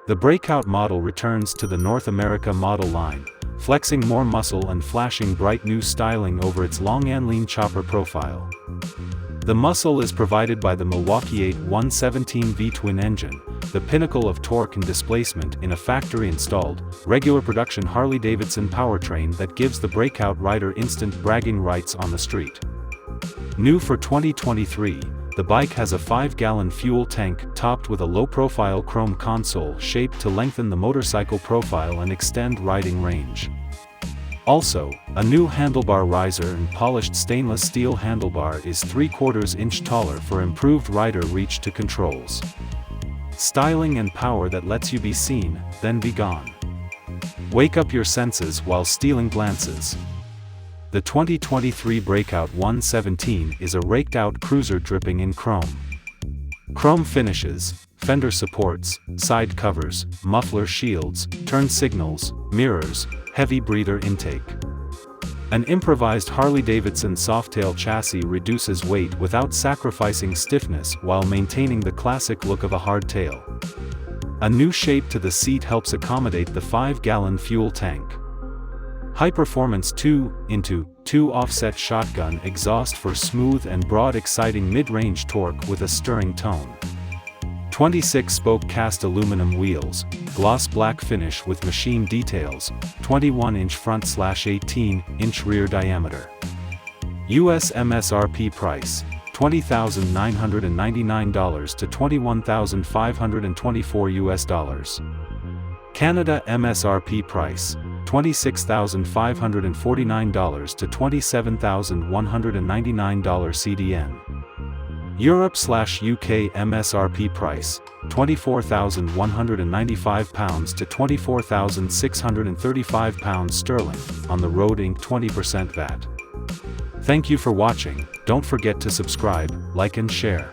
The Breakout model returns to the North America model line, flexing more muscle and flashing bright new styling over its long and lean chopper profile. The muscle is provided by the Milwaukee-Eight 117V twin engine, the pinnacle of torque and displacement in a factory-installed, regular production Harley Davidson powertrain that gives the Breakout rider instant bragging rights on the street. New for 2023, the bike has a 5-gallon fuel tank topped with a low-profile chrome console shaped to lengthen the motorcycle profile and extend riding range. Also, a new handlebar riser and polished stainless steel handlebar is 3/4 inch taller for improved rider reach to controls. Styling and power that lets you be seen, then be gone. Wake up your senses while stealing glances. The 2023 Breakout 117 is a raked-out cruiser dripping in chrome. Chrome finishes, fender supports, side covers, muffler shields, turn signals, mirrors, heavy breather intake. An improvised Harley-Davidson softail chassis reduces weight without sacrificing stiffness while maintaining the classic look of a hardtail. A new shape to the seat helps accommodate the 5-gallon fuel tank. High-performance 2x2 offset shotgun exhaust for smooth and broad exciting mid-range torque with a stirring tone. 26-spoke cast aluminum wheels, gloss black finish with machine details, 21-inch front/18-inch rear diameter. US MSRP price, $20,999 to $21,524 US. Canada MSRP price, $26,549 to $27,199 CDN. Europe/UK MSRP price, £24,195 to £24,635 sterling, on the road Inc. 20% VAT. Thank you for watching. Don't forget to subscribe, like and share.